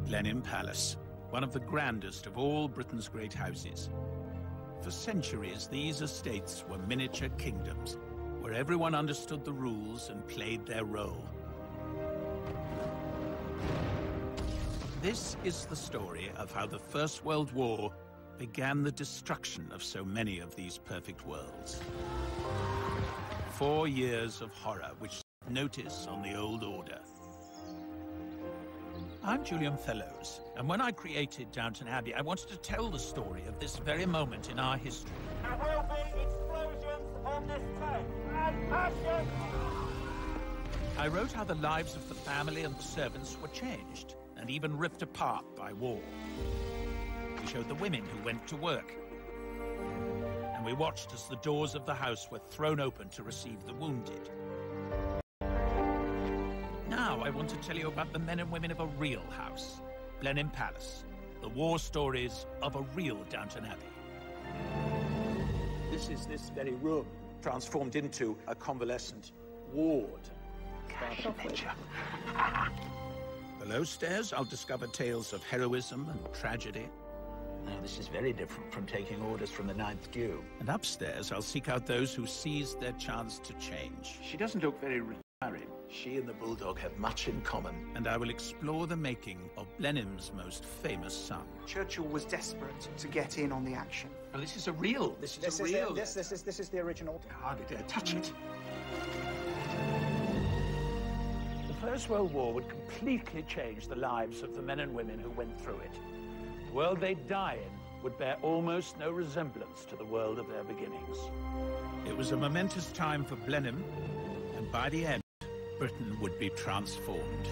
Blenheim Palace, one of the grandest of all Britain's great houses. For centuries, these estates were miniature kingdoms, where everyone understood the rules and played their role. This is the story of how the First World War began the destruction of so many of these perfect worlds. 4 years of horror, which notice on the old order. I'm Julian Fellows, and when I created Downton Abbey, I wanted to tell the story of this very moment in our history. There will be explosions on this train, and passion! I wrote how the lives of the family and the servants were changed, and even ripped apart by war. We showed the women who went to work, and we watched as the doors of the house were thrown open to receive the wounded. Now I want to tell you about the men and women of a real house, Blenheim Palace, the war stories of a real Downton Abbey. This is this very room, transformed into a convalescent ward. Below stairs, I'll discover tales of heroism and tragedy. Now, this is very different from taking orders from the Ninth Duke. And upstairs, I'll seek out those who seized their chance to change. She doesn't look very retiring. She and the Bulldog have much in common. And I will explore the making of Blenheim's most famous son. Churchill was desperate to get in on the action. Oh, this is real. This is real. This is the original. I hardly dare touch it. The First World War would completely change the lives of the men and women who went through it. The world they'd die in would bear almost no resemblance to the world of their beginnings. It was a momentous time for Blenheim, and by the end, Britain would be transformed.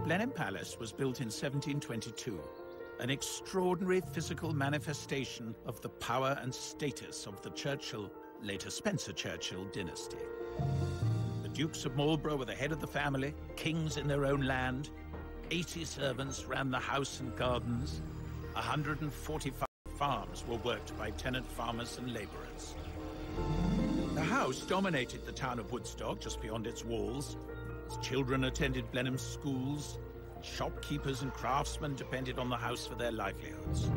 Blenheim Palace was built in 1722, an extraordinary physical manifestation of the power and status of the Churchill, later Spencer Churchill, dynasty. The Dukes of Marlborough were the head of the family, kings in their own land. 80 servants ran the house and gardens. 145 farms were worked by tenant farmers and labourers. The house dominated the town of Woodstock, just beyond its walls. Its children attended Blenheim schools. Shopkeepers and craftsmen depended on the house for their livelihoods.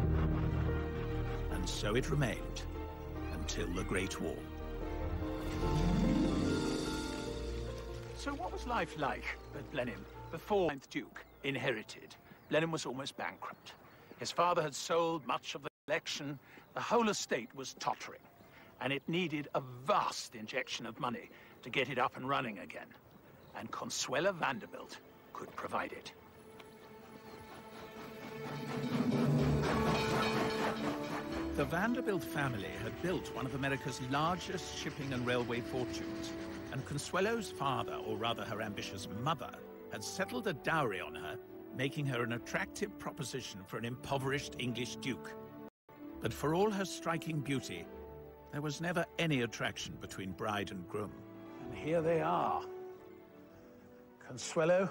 And so it remained until the Great War. So what was life like at Blenheim before the 9th Duke inherited? Blenheim was almost bankrupt. His father had sold much of the collection. The whole estate was tottering, and it needed a vast injection of money to get it up and running again. And Consuela Vanderbilt could provide it. The Vanderbilt family had built one of America's largest shipping and railway fortunes, and Consuelo's father, or rather her ambitious mother, had settled a dowry on her, making her an attractive proposition for an impoverished English duke. But for all her striking beauty, there was never any attraction between bride and groom. And here they are. Consuelo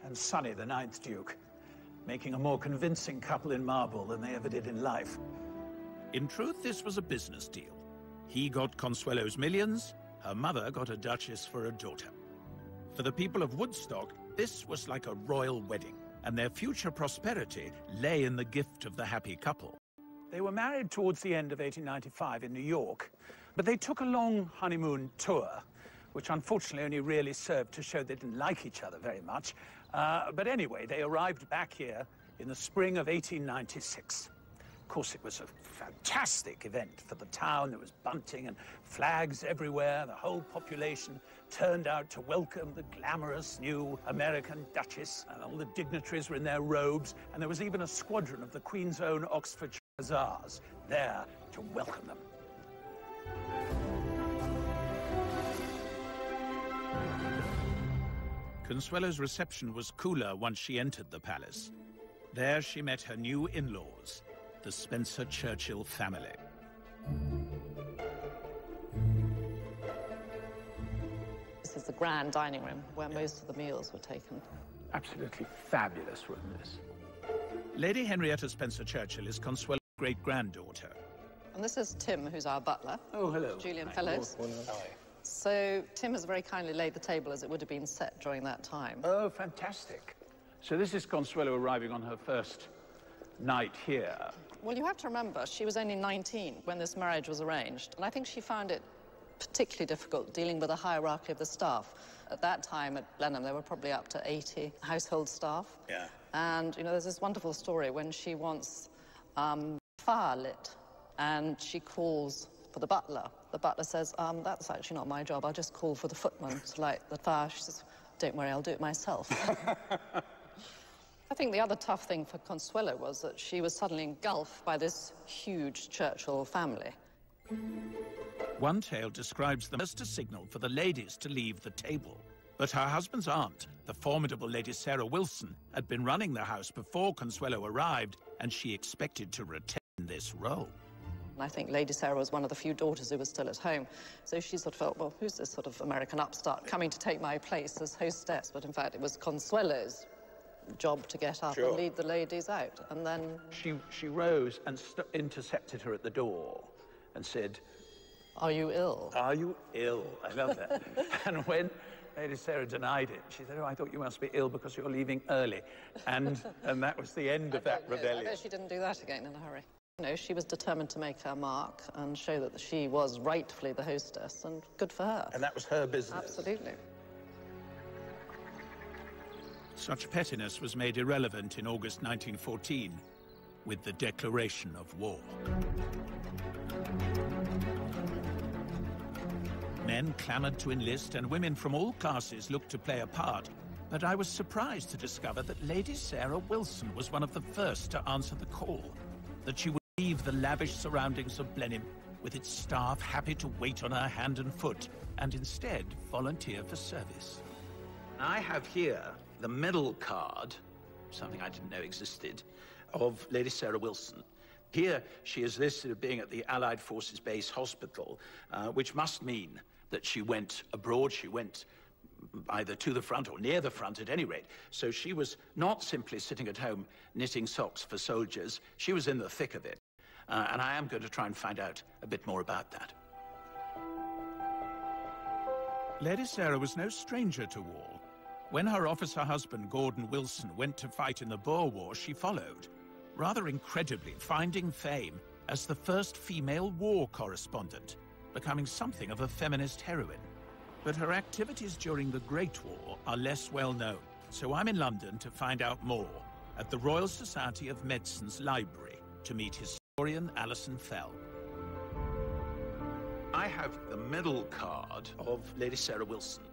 and Sonny, the 9th Duke, making a more convincing couple in marble than they ever did in life. In truth, this was a business deal. He got Consuelo's millions, her mother got a duchess for a daughter. For the people of Woodstock, this was like a royal wedding, and their future prosperity lay in the gift of the happy couple. They were married towards the end of 1895 in New York, but they took a long honeymoon tour, which unfortunately only really served to show they didn't like each other very much. But anyway, they arrived back here in the spring of 1896. Of course, it was a fantastic event for the town. There was bunting and flags everywhere. The whole population turned out to welcome the glamorous new American Duchess, and all the dignitaries were in their robes, and there was even a squadron of the Queen's own Oxfordshire Hussars there to welcome them. Consuelo's reception was cooler once she entered the palace. There she met her new in-laws, the Spencer Churchill family. This is the grand dining room where most of the meals were taken. Absolutely fabulous room, this. Lady Henrietta Spencer Churchill is Consuelo's great-granddaughter. And this is Tim, who's our butler. Oh, hello. Julian Fellows. So Tim has very kindly laid the table as it would have been set during that time. Oh, fantastic. So this is Consuelo arriving on her first night here. Well, you have to remember, she was only 19 when this marriage was arranged, and I think she found it particularly difficult dealing with the hierarchy of the staff. At that time at Blenheim, there were probably up to 80 household staff. Yeah. And, you know, there's this wonderful story when she wants fire lit, and she calls for the butler. The butler says, that's actually not my job, I'll just call for the footman to light the fire. She says, don't worry, I'll do it myself. I think the other tough thing for Consuelo was that she was suddenly engulfed by this huge Churchill family. One tale describes them as a signal for the ladies to leave the table. But her husband's aunt, the formidable Lady Sarah Wilson, had been running the house before Consuelo arrived, and she expected to retain this role. And I think Lady Sarah was one of the few daughters who was still at home. So she sort of felt, well, who's this sort of American upstart coming to take my place as hostess? But in fact, it was Consuelo's job to get up and lead the ladies out. And then She rose and intercepted her at the door and said, are you ill? are you ill? I love that. And when Lady Sarah denied it, she said, oh, I thought you must be ill because you're leaving early. And that was the end of that rebellion. I bet she didn't do that again in a hurry. You know, she was determined to make her mark and show that she was rightfully the hostess, and good for her. And that was her business. Absolutely. Such pettiness was made irrelevant in August 1914 with the declaration of war. Men clamored to enlist, and women from all classes looked to play a part. But I was surprised to discover that Lady Sarah Wilson was one of the first to answer the call, that she would leave the lavish surroundings of Blenheim with its staff happy to wait on her hand and foot, and instead volunteer for service. I have here the medal card, something I didn't know existed, of Lady Sarah Wilson. Here she is listed as being at the Allied Forces Base Hospital, which must mean that she went abroad. She went either to the front or near the front at any rate. So she was not simply sitting at home knitting socks for soldiers. She was in the thick of it. And I am going to try and find out a bit more about that. Lady Sarah was no stranger to war. When her officer husband, Gordon Wilson, went to fight in the Boer War, she followed, rather incredibly finding fame as the first female war correspondent, becoming something of a feminist heroine. But her activities during the Great War are less well known, so I'm in London to find out more at the Royal Society of Medicine's library to meet historian Alison Fell. I have the medal card of Lady Sarah Wilson.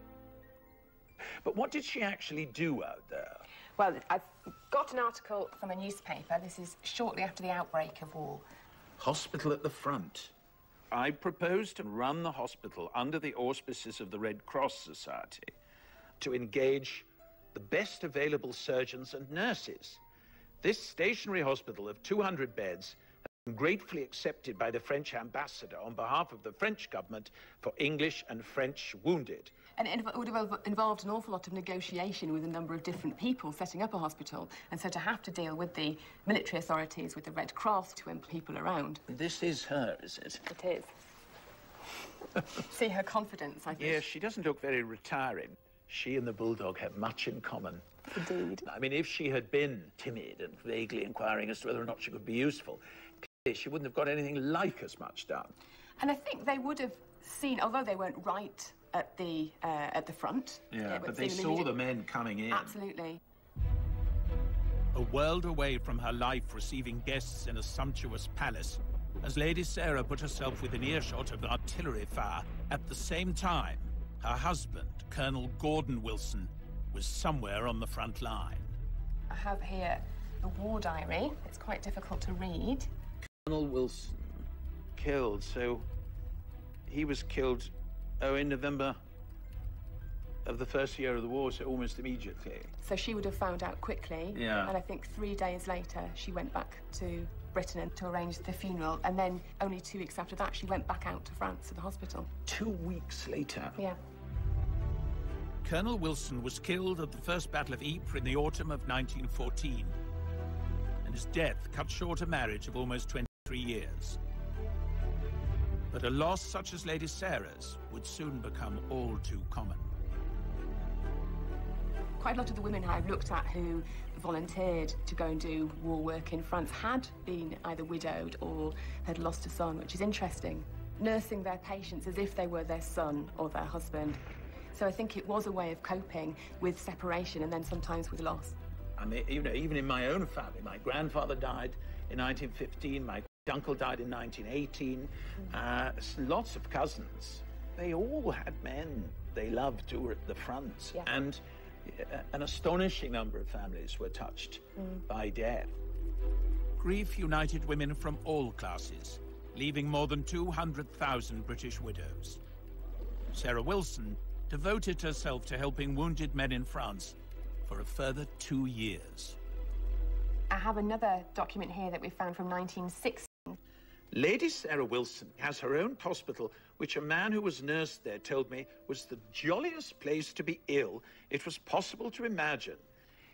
But what did she actually do out there? Well, I've got an article from a newspaper. This is shortly after the outbreak of war. Hospital at the front. I propose to run the hospital under the auspices of the Red Cross Society to engage the best available surgeons and nurses. This stationary hospital of 200 beds has been gratefully accepted by the French ambassador on behalf of the French government for English and French wounded. And it would have involved an awful lot of negotiation with a number of different people setting up a hospital, and so to have to deal with the military authorities, with the Red Cross, to employ people around. This is her, is it? It is. See her confidence, I think. Yes, she doesn't look very retiring. She and the bulldog have much in common. Indeed. I mean, if she had been timid and vaguely inquiring as to whether or not she could be useful, clearly she wouldn't have got anything like as much done. And I think they would have seen, although they weren't right at the front. Yeah, but they saw the men coming in. Absolutely. A world away from her life receiving guests in a sumptuous palace, as Lady Sarah put herself within earshot of artillery fire, at the same time, her husband, Colonel Gordon Wilson, was somewhere on the front line. I have here the war diary. It's quite difficult to read. Colonel Wilson killed, so he was killed, in November of the first year of the war, so almost immediately. So she would have found out quickly. Yeah. And I think 3 days later, she went back to Britain and to arrange the funeral. And then only 2 weeks after that, she went back out to France to the hospital. 2 weeks later? Yeah. Colonel Wilson was killed at the First Battle of Ypres in the autumn of 1914, and his death cut short a marriage of almost 23 years. But a loss such as Lady Sarah's would soon become all too common. Quite a lot of the women I've looked at who volunteered to go and do war work in France had been either widowed or had lost a son, which is interesting. Nursing their patients as if they were their son or their husband. So I think it was a way of coping with separation and then sometimes with loss. I mean, you know, even in my own family, my grandfather died in 1915, my uncle died in 1918, lots of cousins. They all had men they loved who were at the front. Yeah. And an astonishing number of families were touched by death. Grief united women from all classes, leaving more than 200,000 British widows. Sarah Wilson devoted herself to helping wounded men in France for a further 2 years. I have another document here that we found from 1960. Lady Sarah Wilson has her own hospital, which a man who was nursed there told me was the jolliest place to be ill it was possible to imagine.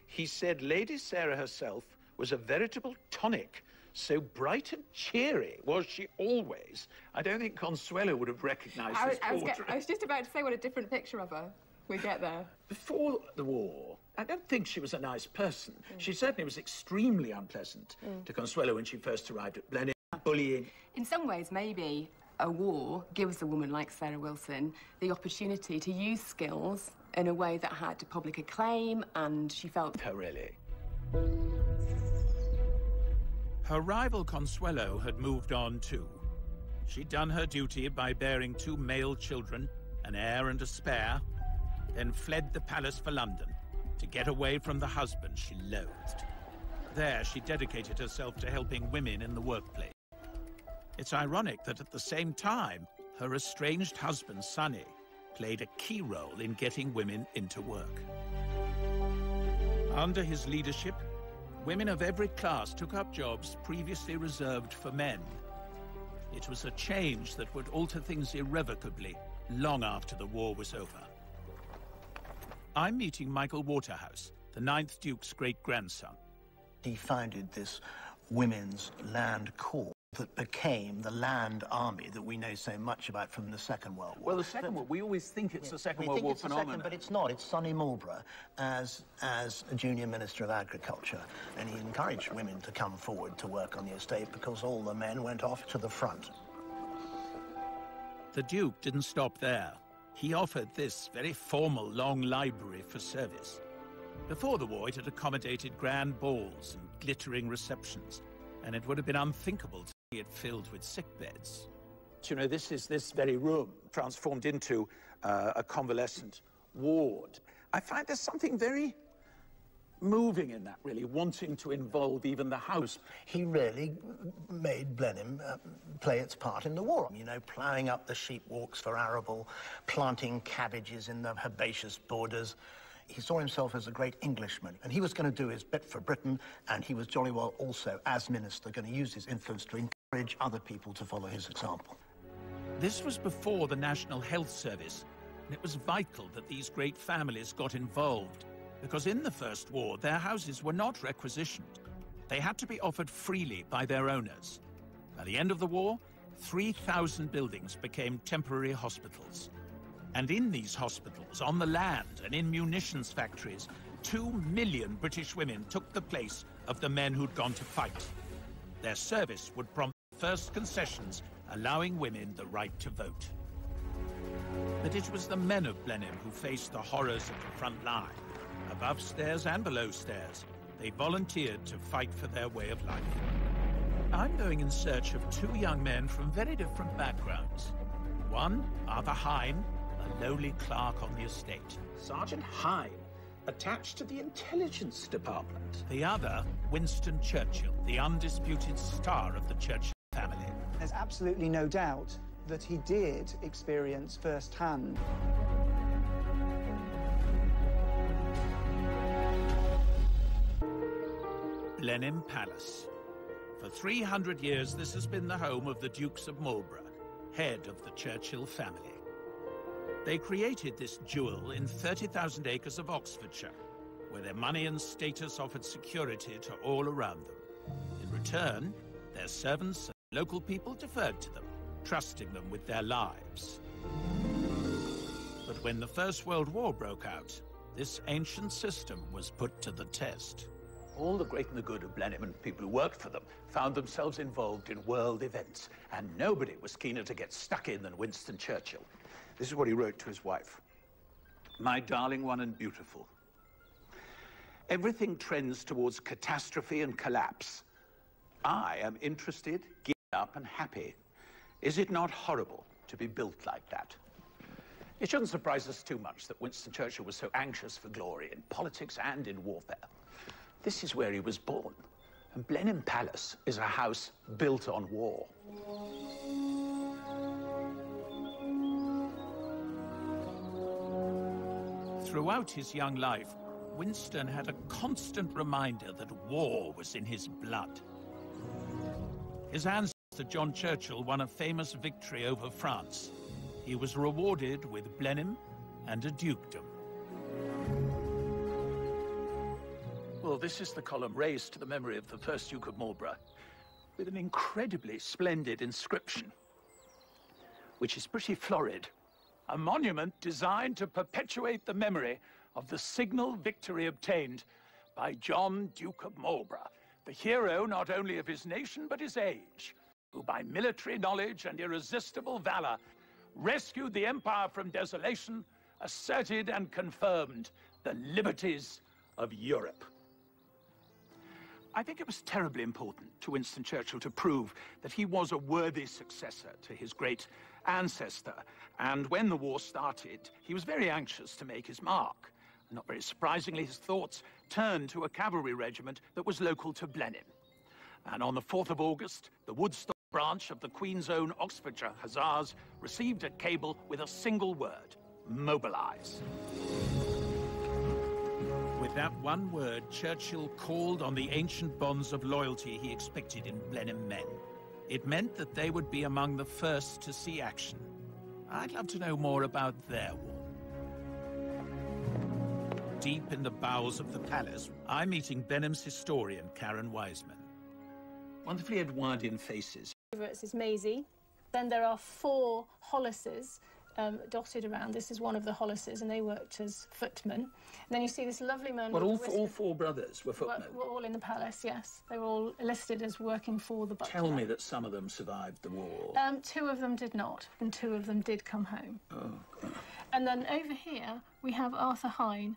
He said Lady Sarah herself was a veritable tonic, so bright and cheery was she always. I don't think Consuelo would have recognized this portrait. I was just about to say what a different picture of her. We get there. Before the war, I don't think she was a nice person. She certainly was extremely unpleasant to Consuelo when she first arrived at Blenheim. Bullying. In some ways, maybe a war gives a woman like Sarah Wilson the opportunity to use skills in a way that had public acclaim, and she felt... Her, really. Her rival Consuelo had moved on too. She'd done her duty by bearing 2 male children, an heir and a spare, then fled the palace for London to get away from the husband she loathed. There, she dedicated herself to helping women in the workplace. It's ironic that at the same time, her estranged husband, Sonny, played a key role in getting women into work. Under his leadership, women of every class took up jobs previously reserved for men. It was a change that would alter things irrevocably long after the war was over. I'm meeting Michael Waterhouse, the 9th Duke's great-grandson. He founded this women's land corps that became the land army that we know so much about from the Second World War. Well, the Second War, we always think it's a Second World War phenomenon. But it's not. It's Sonny Marlborough as a junior Minister of Agriculture, and he encouraged women to come forward to work on the estate because all the men went off to the front. The Duke didn't stop there. He offered this very formal long library for service. Before the war, it had accommodated grand balls and glittering receptions, and it would have been unthinkable to see it filled with sickbeds. You know, this is this very room transformed into a convalescent ward. I find there's something very moving in that, really, wanting to involve even the house. He really made Blenheim play its part in the war. You know, ploughing up the sheep walks for arable, planting cabbages in the herbaceous borders. He saw himself as a great Englishman, and he was going to do his bit for Britain, and he was jolly well also, as minister, going to use his influence to encourage other people to follow his example. This was before the National Health Service, and it was vital that these great families got involved, because in the First War, their houses were not requisitioned. They had to be offered freely by their owners. By the end of the war, 3,000 buildings became temporary hospitals. And in these hospitals, on the land and in munitions factories, 2 million British women took the place of the men who'd gone to fight. Their service would prompt the first concessions, allowing women the right to vote. But it was the men of Blenheim who faced the horrors of the front line. Above stairs and below stairs, they volunteered to fight for their way of life. I'm going in search of 2 young men from very different backgrounds. One, Arthur Hine, a lowly clerk on the estate. Sergeant Hine, attached to the intelligence department. The other, Winston Churchill, the undisputed star of the Churchill family. There's absolutely no doubt that he did experience firsthand Blenheim Palace. For 300 years, this has been the home of the Dukes of Marlborough, head of the Churchill family. They created this jewel in 30,000 acres of Oxfordshire, where their money and status offered security to all around them. In return, their servants and local people deferred to them, entrusting them with their lives. But when the First World War broke out, this ancient system was put to the test. All the great and the good of Blenheim and people who worked for them found themselves involved in world events, and nobody was keener to get stuck in than Winston Churchill. This is what he wrote to his wife. "My darling one and beautiful, everything trends towards catastrophe and collapse. I am interested, geared up, and happy. Is it not horrible to be built like that?" It shouldn't surprise us too much that Winston Churchill was so anxious for glory in politics and in warfare. This is where he was born, and Blenheim Palace is a house built on war. Throughout his young life, Winston had a constant reminder that war was in his blood. His ancestor John Churchill won a famous victory over France. He was rewarded with Blenheim and a dukedom. Well, this is the column raised to the memory of the first Duke of Marlborough, with an incredibly splendid inscription, which is pretty florid. A monument designed to perpetuate the memory of the signal victory obtained by John, Duke of Marlborough, the hero not only of his nation but his age, who by military knowledge and irresistible valor rescued the empire from desolation, asserted and confirmed the liberties of Europe. I think it was terribly important to Winston Churchill to prove that he was a worthy successor to his great ancestor. And when the war started, he was very anxious to make his mark. Not very surprisingly, his thoughts turned to a cavalry regiment that was local to Blenheim. And on the 4th of August, the Woodstock branch of the Queen's Own Oxfordshire Hussars received a cable with a single word: mobilize. With that one word, Churchill called on the ancient bonds of loyalty he expected in Blenheim men. It meant that they would be among the first to see action. I'd love to know more about their war. Deep in the bowels of the palace, I'm meeting Blenheim's historian, Karen Wiseman. Wonderfully Edwardian faces. This is Maisie. Then there are 4 Hollises dotted around. This is one of the Hollises, and they worked as footmen. And then you see this lovely man. Well, all 4 brothers were footmen. Were all in the palace, yes. They were all listed as working for the butler. Tell me that some of them survived the war. 2 of them did not, and 2 of them did come home. Oh, God. And then over here we have Arthur Hine,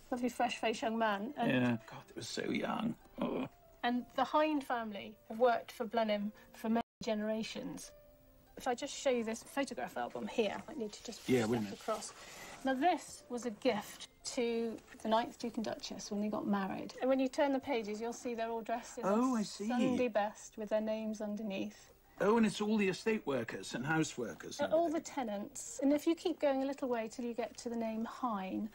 lovely fresh-faced young man. And yeah, God, they were so young. Oh. And the Hine family have worked for Blenheim for many generations. If I just show you this photograph album here, I need to just step across. Now, this was a gift to the 9th Duke and Duchess when they got married. And when you turn the pages, you'll see they're all dressed in Sunday best with their names underneath. Oh, and it's all the estate workers and house workers. And all the tenants. And if you keep going a little way till you get to the name Hine.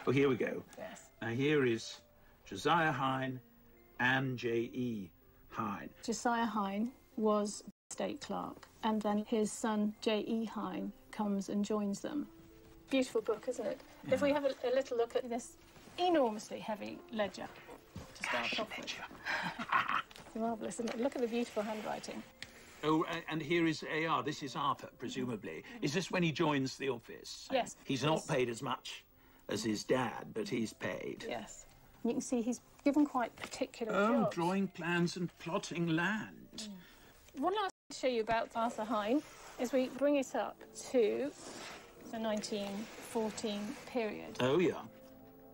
Oh, here we go. Yes. Now, here is Josiah Hine and J.E. Hine. Josiah Hine was estate clerk, and then his son J.E. Hine comes and joins them. Beautiful book, isn't it? Yeah. If we have a little look at this enormously heavy ledger to start off with. It's marvellous, isn't it? Look at the beautiful handwriting. Oh, and here is A.R. This is Arthur, presumably. Is this when he joins the office? Yes. He's not paid as much as his dad, but he's paid. Yes. You can see he's given quite particular jobs. Oh, drawing plans and plotting land. One last thing to show you about Arthur Hine is we bring it up to the 1914 period. Oh, yeah.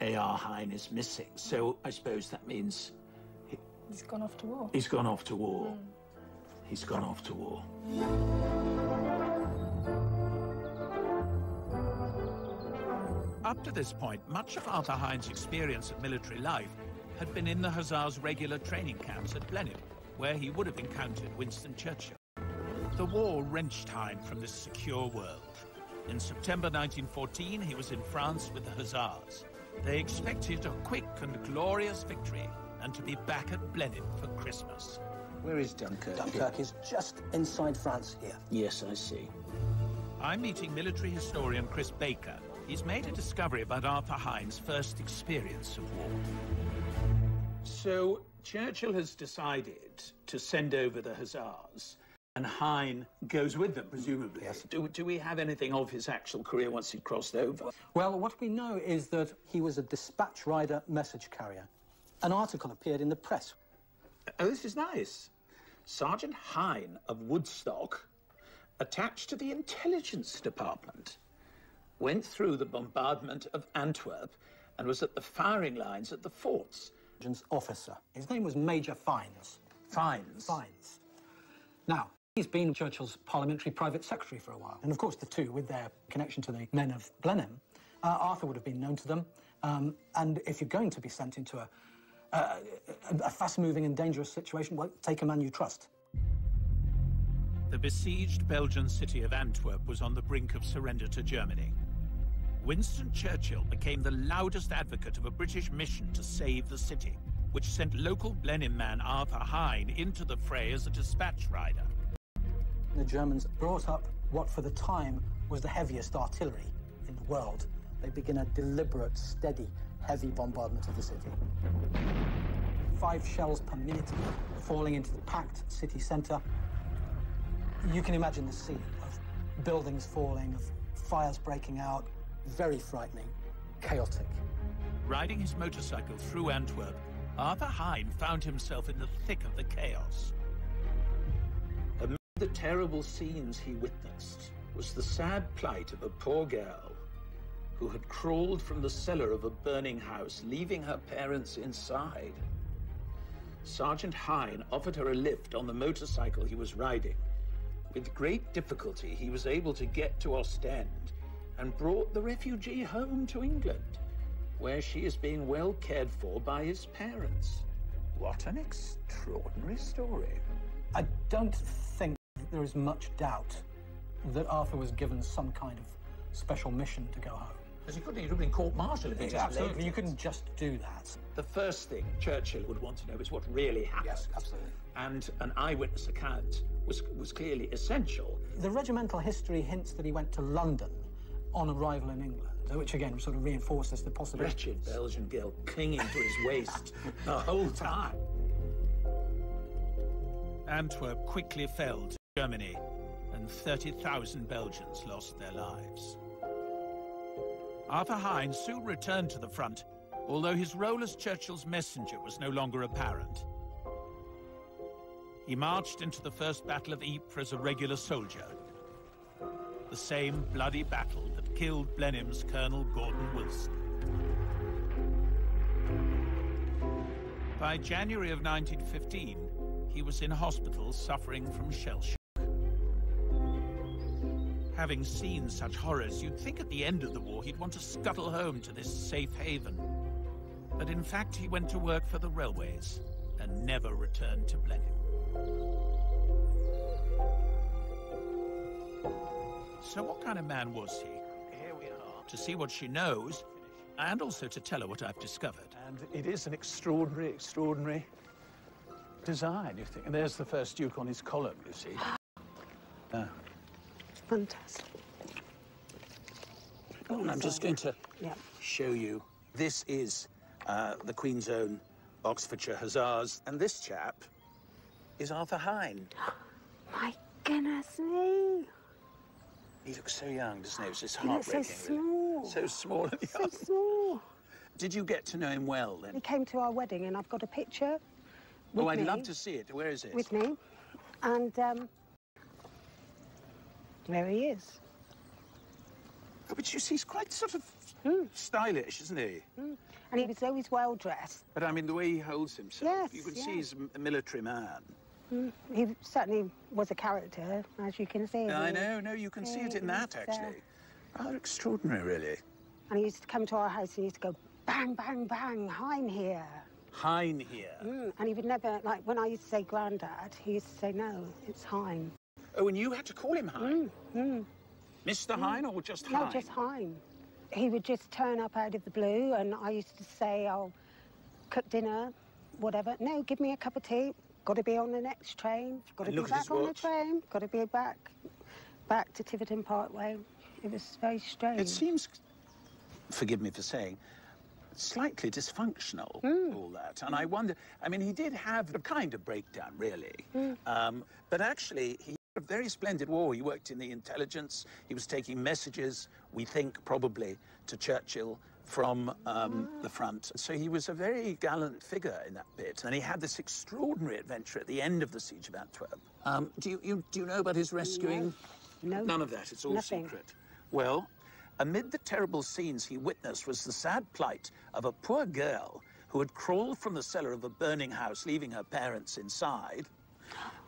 A.R. Hine is missing, so I suppose that means... He's gone off to war. He's gone off to war. He's gone off to war. Up to this point, much of Arthur Hine's experience of military life had been in the Hussars' regular training camps at Blenheim, where he would have encountered Winston Churchill. The war wrenched Hine from this secure world. In September 1914, he was in France with the Hussars. They expected a quick and glorious victory and to be back at Blenheim for Christmas. Where is Dunkirk? Dunkirk is just inside France here. Yes, I see. I'm meeting military historian Chris Baker. He's made a discovery about Arthur Hine's first experience of war. So Churchill has decided to send over the Hussars And Hine goes with them, presumably. Yes. Do we have anything of his actual career once he'd crossed over? Well, what we know is that he was a dispatch rider message carrier. An article appeared in the press. Oh, this is nice. Sergeant Hine of Woodstock, attached to the intelligence department, went through the bombardment of Antwerp and was at the firing lines at the forts. Officer. His name was Major Fines. Fines? Fines. Now, he's been Churchill's parliamentary private secretary for a while. And of course, the two, with their connection to the men of Blenheim, Arthur would have been known to them. And if you're going to be sent into a fast-moving and dangerous situation, well, take a man you trust. The besieged Belgian city of Antwerp was on the brink of surrender to Germany. Winston Churchill became the loudest advocate of a British mission to save the city, which sent local Blenheim man Arthur Hine into the fray as a dispatch rider. The Germans brought up what for the time was the heaviest artillery in the world. They begin a deliberate, steady, heavy bombardment of the city. 5 shells per minute falling into the packed city centre. You can imagine the scene of buildings falling, of fires breaking out. Very frightening, chaotic. Riding his motorcycle through Antwerp, Arthur Hine found himself in the thick of the chaos. Amid the terrible scenes he witnessed was the sad plight of a poor girl who had crawled from the cellar of a burning house, leaving her parents inside. Sergeant Hine offered her a lift on the motorcycle he was riding. With great difficulty, he was able to get to Ostend and brought the refugee home to England, where she is being well cared for by his parents. What an extraordinary story. I don't think there is much doubt that Arthur was given some kind of special mission to go home. Because he couldn't have been court-martialed if he just Absolutely, left. you couldn't just do that. The first thing Churchill would want to know is what really happened. Yes, absolutely. And an eyewitness account was clearly essential. The regimental history hints that he went to London on arrival in England, which again sort of reinforces the possibility. Wretched Belgian girl clinging to his waist the whole time. Antwerp quickly fell to Germany, and 30,000 Belgians lost their lives. Arthur Hine soon returned to the front, although his role as Churchill's messenger was no longer apparent. He marched into the First Battle of Ypres as a regular soldier, the same bloody battle that killed Blenheim's Colonel Gordon Wilson. By January of 1915, he was in hospital suffering from shell shock. Having seen such horrors, you'd think at the end of the war he'd want to scuttle home to this safe haven. But in fact, he went to work for the railways and never returned to Blenheim. So what kind of man was he? Here we are. To see what she knows, and also to tell her what I've discovered. And it is an extraordinary, extraordinary design, you think. And there's the first Duke on his column, you see. Fantastic. Oh, I'm just going to show you. This is the Queen's Own Oxfordshire Hussars, and this chap is Arthur Hine. My goodness me. He looks so young, doesn't he? It was just He looks so heartbreaking. small. Really. So small and young. So small. Did you get to know him well, then? He came to our wedding, and I've got a picture with Oh, I'd me, love to see it. Where is it? with me. And there he is. Oh, but you see, he's quite sort of stylish, isn't he? And he was always well dressed. But I mean, the way he holds himself, Yes, you can see yes. he's a military man. He certainly was a character, as you can see. I know, no, you can see it in that, actually. Rather extraordinary, really. And he used to come to our house and he used to go, bang, bang, bang, Hine here. Hine here. And he would never, like, when I used to say Grandad, he used to say, no, it's Hine. Oh, and you had to call him Hine? Mr. Hine or just Hine? No, just Hine. He would just turn up out of the blue, and I used to say, I'll cook dinner, whatever. No, give me a cup of tea. Got to be on the next train. Got to be back on the train. Got to be back to Tiverton Parkway. It was very strange. It seems, forgive me for saying, slightly dysfunctional, all that. And I wonder, I mean, he did have a kind of breakdown, really. But actually, he very splendid war. He worked in the intelligence. He was taking messages, we think, probably, to Churchill from the front. So he was a very gallant figure in that bit. And he had this extraordinary adventure at the end of the siege of Antwerp. Do you know about his rescuing? No. None of that. It's all Nothing. secret. Well, amid the terrible scenes he witnessed was the sad plight of a poor girl who had crawled from the cellar of a burning house, leaving her parents inside.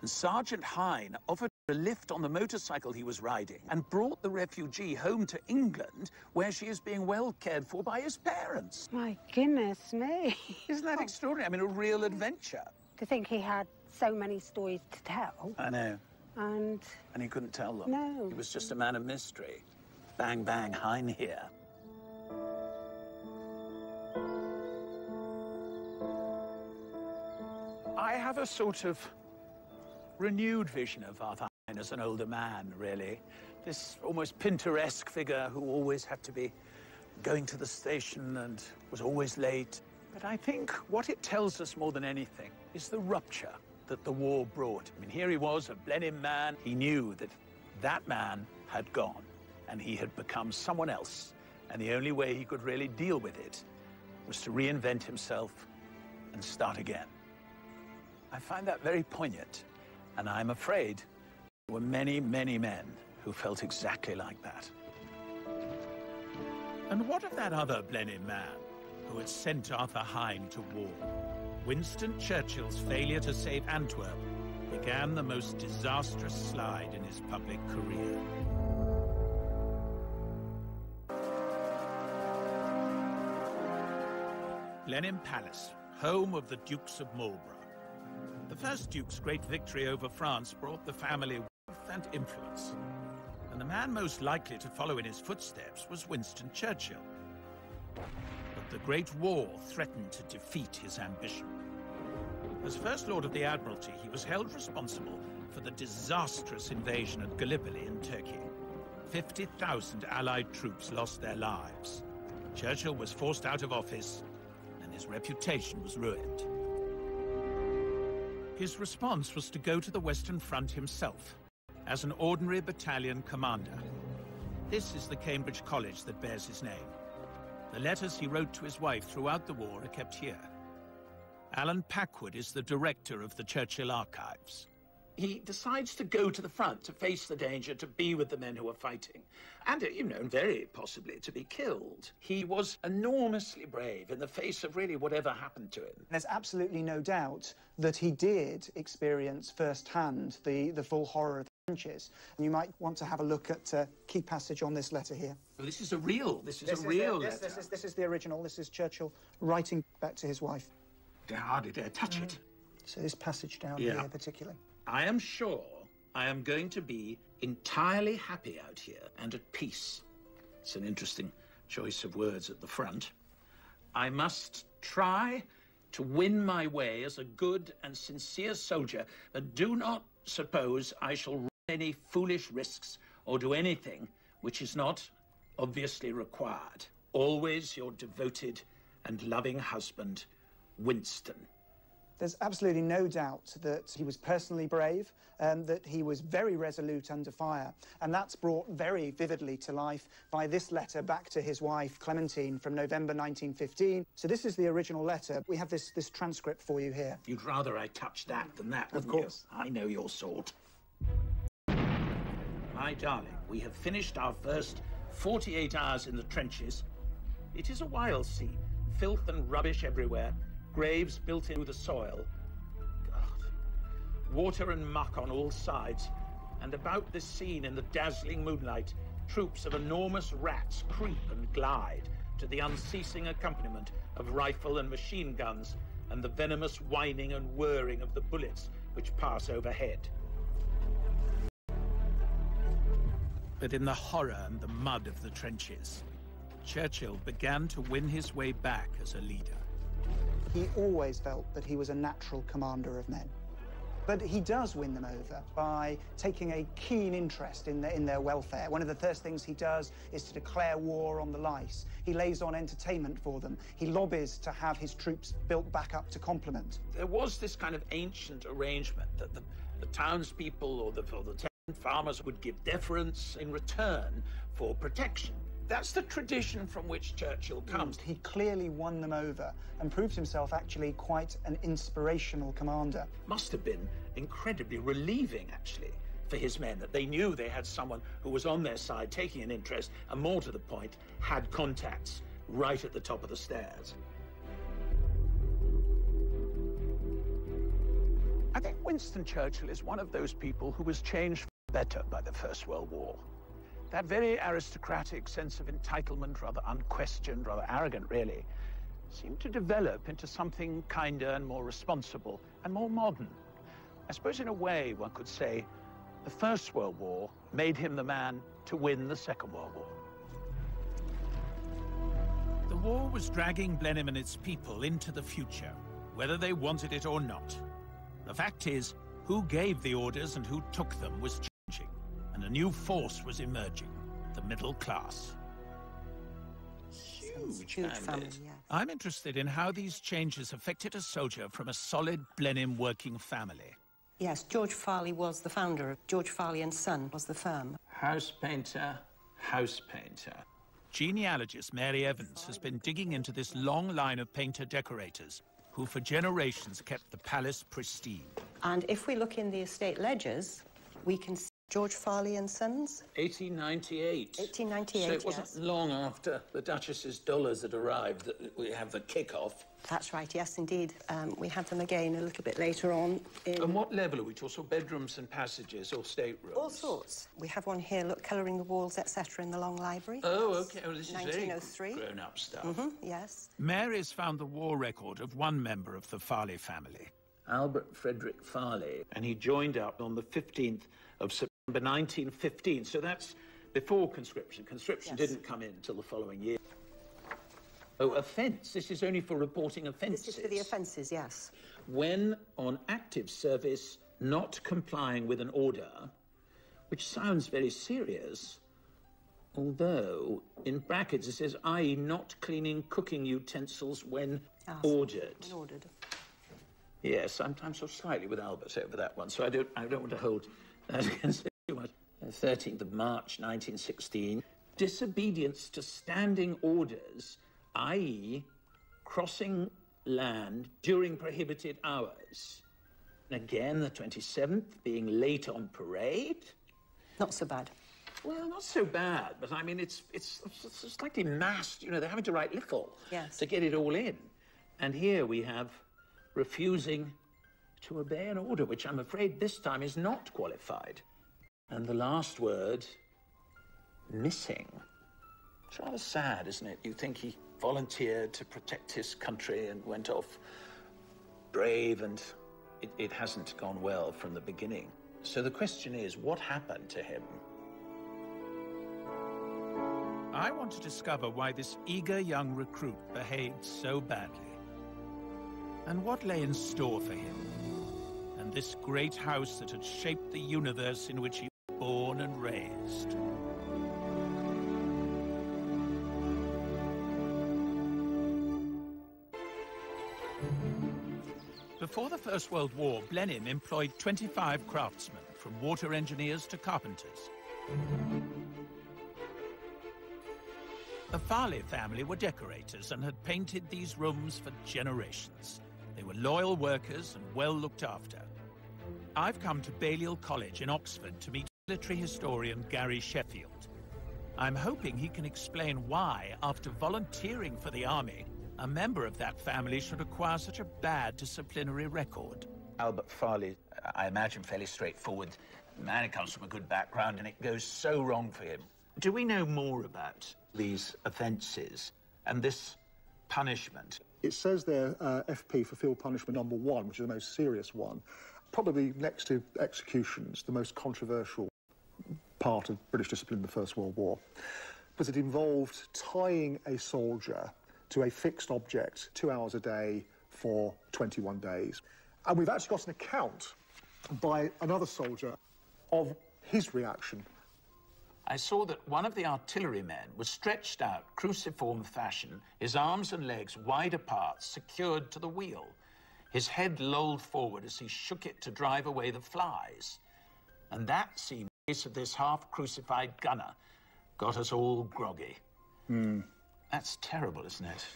And Sergeant Hine offered a lift on the motorcycle he was riding and brought the refugee home to England, where she is being well cared for by his parents. My goodness me. Isn't that extraordinary? I mean, a real adventure. To think he had so many stories to tell. I know. And he couldn't tell them. No. He was just a man of mystery. Bang, bang, Hine here. I have a sort of renewed vision of Arthur Hine as an older man, really. This almost Pinteresque figure who always had to be going to the station and was always late. But I think what it tells us more than anything is the rupture that the war brought. I mean, here he was, a Blenheim man. He knew that that man had gone and he had become someone else. And the only way he could really deal with it was to reinvent himself and start again. I find that very poignant. And I'm afraid there were many, many men who felt exactly like that. And what of that other Blenheim man who had sent Arthur Hine to war? Winston Churchill's failure to save Antwerp began the most disastrous slide in his public career. Blenheim Palace, home of the Dukes of Marlborough. The first Duke's great victory over France brought the family wealth and influence, and the man most likely to follow in his footsteps was Winston Churchill. But the Great War threatened to defeat his ambition. As First Lord of the Admiralty, he was held responsible for the disastrous invasion at Gallipoli in Turkey. 50,000 Allied troops lost their lives. Churchill was forced out of office, and his reputation was ruined. His response was to go to the Western Front himself, as an ordinary battalion commander. This is the Cambridge College that bears his name. The letters he wrote to his wife throughout the war are kept here. Alan Packwood is the director of the Churchill Archives. He decides to go to the front, to face the danger, to be with the men who are fighting. And, very possibly to be killed. He was enormously brave in the face of really whatever happened to him. There's absolutely no doubt that he did experience firsthand the full horror of the trenches. And you might want to have a look at a key passage on this letter here. Well, this is a real letter. This is the original. This is Churchill writing back to his wife. I hardly dare touch it. So this passage down here particularly. I am sure I am going to be entirely happy out here and at peace. It's an interesting choice of words at the front. I must try to win my way as a good and sincere soldier, but do not suppose I shall run any foolish risks or do anything which is not obviously required. Always your devoted and loving husband, Winston. There's absolutely no doubt that he was personally brave, that he was very resolute under fire. And that's brought very vividly to life by this letter back to his wife, Clementine, from November 1915. So this is the original letter. We have this transcript for you here. You'd rather I touched that than that, Of course. You? I know your sort. My darling, we have finished our first 48 hours in the trenches. It is a wild scene. Filth and rubbish everywhere. Graves built into the soil. God. Water and muck on all sides. And about this scene in the dazzling moonlight, troops of enormous rats creep and glide to the unceasing accompaniment of rifle and machine guns and the venomous whining and whirring of the bullets which pass overhead. But in the horror and the mud of the trenches, Churchill began to win his way back as a leader. He always felt that he was a natural commander of men. But he does win them over by taking a keen interest in their welfare. One of the first things he does is to declare war on the lice. He lays on entertainment for them. He lobbies to have his troops built back up to complement. There was this kind of ancient arrangement that the townspeople or the farmers would give deference in return for protection. That's the tradition from which Churchill comes. He clearly won them over and proved himself actually quite an inspirational commander. Must have been incredibly relieving, actually, for his men, that they knew they had someone who was on their side, taking an interest, and more to the point, had contacts right at the top of the stairs. I think Winston Churchill is one of those people who was changed for the better by the First World War. That very aristocratic sense of entitlement, rather unquestioned, rather arrogant, really, seemed to develop into something kinder and more responsible and more modern. I suppose in a way, one could say, the First World War made him the man to win the Second World War. The war was dragging Blenheim and its people into the future, whether they wanted it or not. The fact is, who gave the orders and who took them was changing, and a new force was emerging, the middle class. Huge family, yeah. I'm interested in how these changes affected a soldier from a solid Blenheim working family. Yes, George Farley was the founder. George Farley and Son was the firm. House painter, house painter. Genealogist Mary Evans has been digging into this long line of painter-decorators who for generations kept the palace pristine. And if we look in the estate ledgers, we can see George Farley and Sons. 1898. 1898, So it wasn't yes. long after the Duchess's dollars had arrived that we have the kick-off. That's right, yes, indeed. We had them again a little bit later on. And what level are we talking? So bedrooms and passages or staterooms? All sorts. We have one here, look, colouring the walls, etc., in the long library. Oh, OK. Oh, this is 1903. very grown-up stuff. Yes. Mary's found the war record of one member of the Farley family. Albert Frederick Farley, and he joined up on the 15th of September 1915. So that's before conscription. Conscription Yes. didn't come in until the following year. Oh, offence. This is only for reporting offences. This is for the offences, yes. When on active service, not complying with an order, which sounds very serious, although in brackets it says, i.e. not cleaning cooking utensils when ordered. When ordered. Yes, I'm so slightly with Albert over that one, so I don't want to hold that against him too much. 13th of March, 1916. Disobedience to standing orders, i.e. crossing land during prohibited hours. And again, the 27th, being late on parade. Not so bad. Well, not so bad, but I mean, it's slightly massed. You know, they're having to write little to get it all in. And here we have refusing to obey an order, which I'm afraid this time is not qualified. And the last word, missing. It's rather sad, isn't it? You think he volunteered to protect his country and went off brave, and it hasn't gone well from the beginning. So the question is, what happened to him? I want to discover why this eager young recruit behaved so badly, and what lay in store for him, and this great house that had shaped the universe in which he was born and raised. Before the First World War, Blenheim employed 25 craftsmen, from water engineers to carpenters. The Farley family were decorators and had painted these rooms for generations. They were loyal workers and well looked after. I've come to Balliol College in Oxford to meet military historian Gary Sheffield. I'm hoping he can explain why, after volunteering for the army, a member of that family should acquire such a bad disciplinary record. Albert Farley, I imagine, fairly straightforward. The man comes from a good background, and it goes so wrong for him. Do we know more about these offences and this punishment? It says there, FP for field punishment number 1, which is the most serious one. Probably next to executions, the most controversial part of British discipline in the First World War, because it involved tying a soldier to a fixed object 2 hours a day for 21 days. And we've actually got an account by another soldier of his reaction. I saw that one of the artillerymen was stretched out, cruciform fashion, his arms and legs wide apart, secured to the wheel. His head lolled forward as he shook it to drive away the flies. And that seemed face of this half-crucified gunner got us all groggy. That's terrible, isn't it?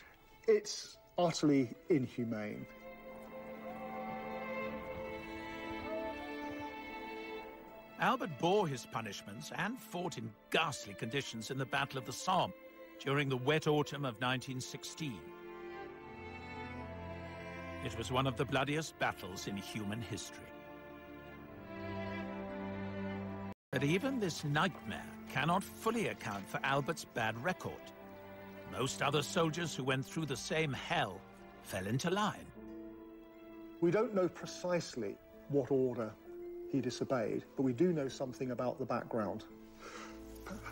It's utterly inhumane. Albert bore his punishments and fought in ghastly conditions in the Battle of the Somme during the wet autumn of 1916. It was one of the bloodiest battles in human history. But even this nightmare cannot fully account for Albert's bad record. Most other soldiers who went through the same hell fell into line. We don't know precisely what order he disobeyed, but we do know something about the background.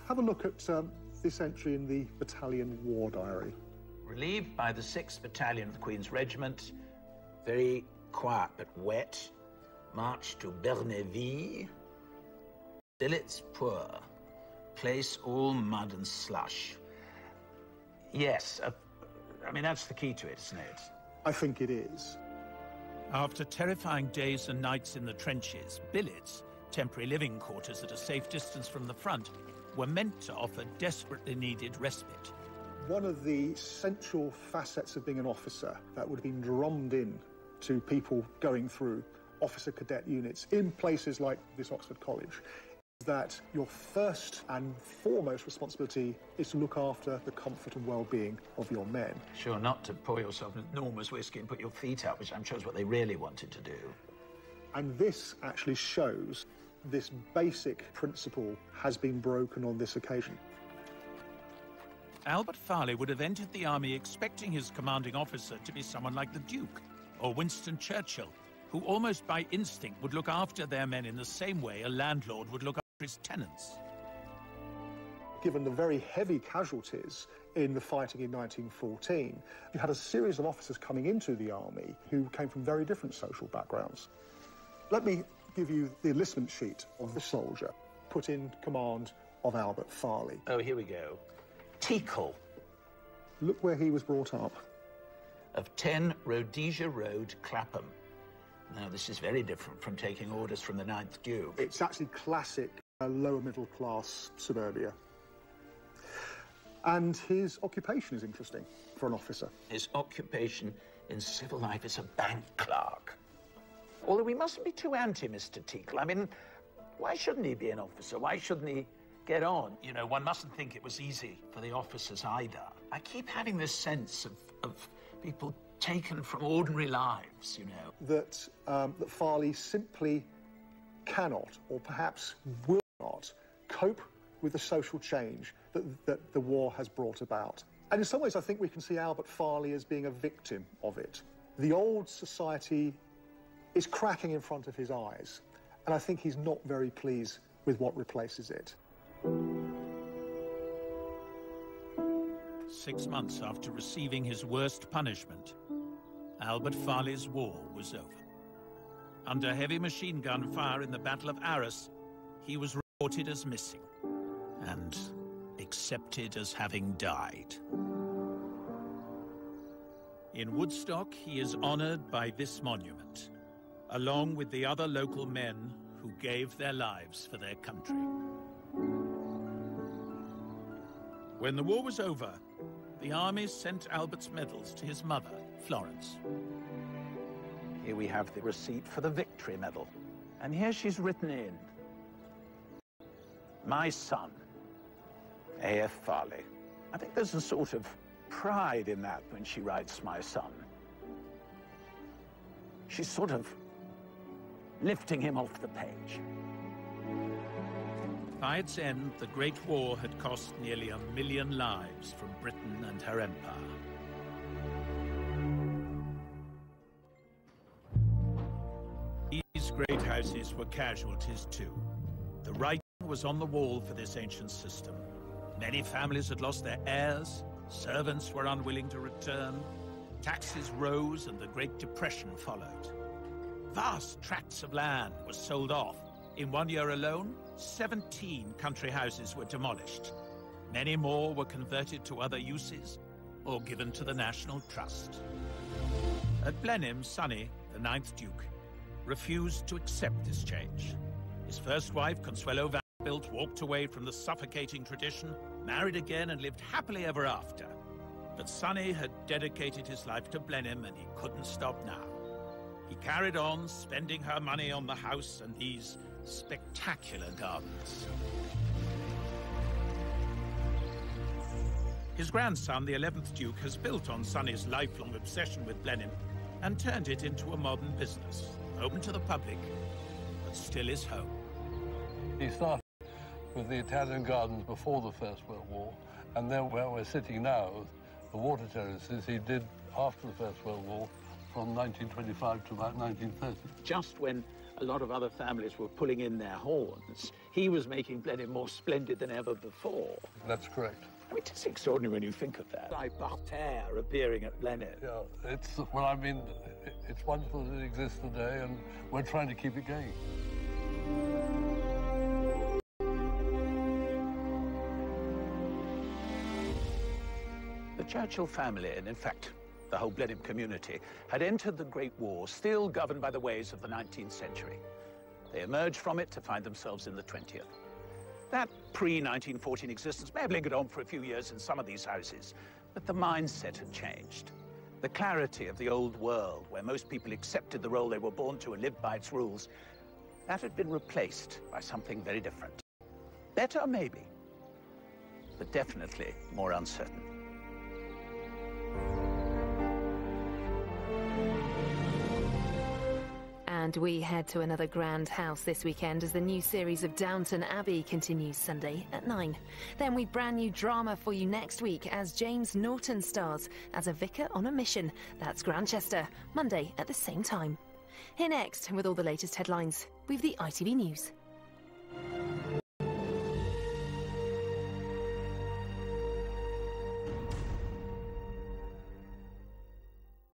Have a look at this entry in the battalion war diary. Relieved by the 6th Battalion of the Queen's Regiment, very quiet but wet, march to Berneville, billets poor, place all mud and slush. Yes, I mean, that's the key to it, isn't it? I think it is. After terrifying days and nights in the trenches, billets, temporary living quarters at a safe distance from the front, were meant to offer desperately needed respite. One of the central facets of being an officer that would have been drummed in to people going through officer cadet units in places like this Oxford College is that your first and foremost responsibility is to look after the comfort and well-being of your men. Sure, not to pour yourself an enormous whiskey and put your feet up, which I'm sure is what they really wanted to do. And this actually shows this basic principle has been broken on this occasion. Albert Farley would have entered the army expecting his commanding officer to be someone like the Duke or Winston Churchill, who almost by instinct would look after their men in the same way a landlord would look after his tenants. Given the very heavy casualties in the fighting in 1914, you had a series of officers coming into the army who came from very different social backgrounds. Let me give you the enlistment sheet of the soldier put in command of Albert Farley. Oh, here we go. Teakle. Look where he was brought up. Of 10 Rhodesia Road, Clapham. Now, this is very different from taking orders from the 9th Duke. It's actually classic lower middle class suburbia. And his occupation is interesting for an officer. His occupation in civil life is a bank clerk. Although we mustn't be too anti Mr. Teakle. I mean, why shouldn't he be an officer? Why shouldn't he get on? You know, one mustn't think it was easy for the officers either. I keep having this sense of people taken from ordinary lives, you know. That Farley simply cannot, or perhaps will not, cope with the social change that the war has brought about. And in some ways, I think we can see Albert Farley as being a victim of it. The old society is cracking in front of his eyes, and I think he's not very pleased with what replaces it. 6 months after receiving his worst punishment, Albert Farley's war was over. Under heavy machine gun fire in the Battle of Arras, he was reported as missing and accepted as having died. In Woodstock, he is honored by this monument, along with the other local men who gave their lives for their country. When the war was over, the army sent Albert's medals to his mother, Florence. Here we have the receipt for the Victory Medal. And here she's written in, "My son, A.F. Farley." I think there's a sort of pride in that when she writes "my son." She's sort of lifting him off the page. By its end, the Great War had cost nearly 1 million lives from Britain and her empire. These great houses were casualties too. The writing was on the wall for this ancient system. Many families had lost their heirs, servants were unwilling to return, taxes rose and the Great Depression followed. Vast tracts of land were sold off. In 1 year alone, 17 country houses were demolished. Many more were converted to other uses or given to the National Trust. At Blenheim, Sonny, the 9th Duke, refused to accept this change. His first wife, Consuelo built walked away from the suffocating tradition, married again and lived happily ever after. But Sonny had dedicated his life to Blenheim and he couldn't stop now. He carried on spending her money on the house and these spectacular gardens. His grandson, the 11th Duke, has built on Sonny's lifelong obsession with Blenheim and turned it into a modern business, open to the public, but still his home. He started with the Italian gardens before the First World War, and then where we're sitting now, the water terraces, he did after the First World War, from 1925 to about 1930. Just when a lot of other families were pulling in their horns, he was making Blenheim more splendid than ever before. That's correct. I mean, it's extraordinary when you think of that. Like parterre appearing at Blenheim. Yeah, it's wonderful that it exists today, and we're trying to keep it going. The Churchill family, and in fact, the whole Blenheim community, had entered the Great War still governed by the ways of the 19th century. They emerged from it to find themselves in the 20th. That pre-1914 existence may have lingered on for a few years in some of these houses, but the mindset had changed. The clarity of the old world, where most people accepted the role they were born to and lived by its rules, that had been replaced by something very different. Better, maybe, but definitely more uncertain. And we head to another grand house this weekend as the new series of Downton Abbey continues Sunday at 9. Then we've brand new drama for you next week as James Norton stars as a vicar on a mission. That's Grantchester, Monday at the same time. Here next, with all the latest headlines, we've the ITV News.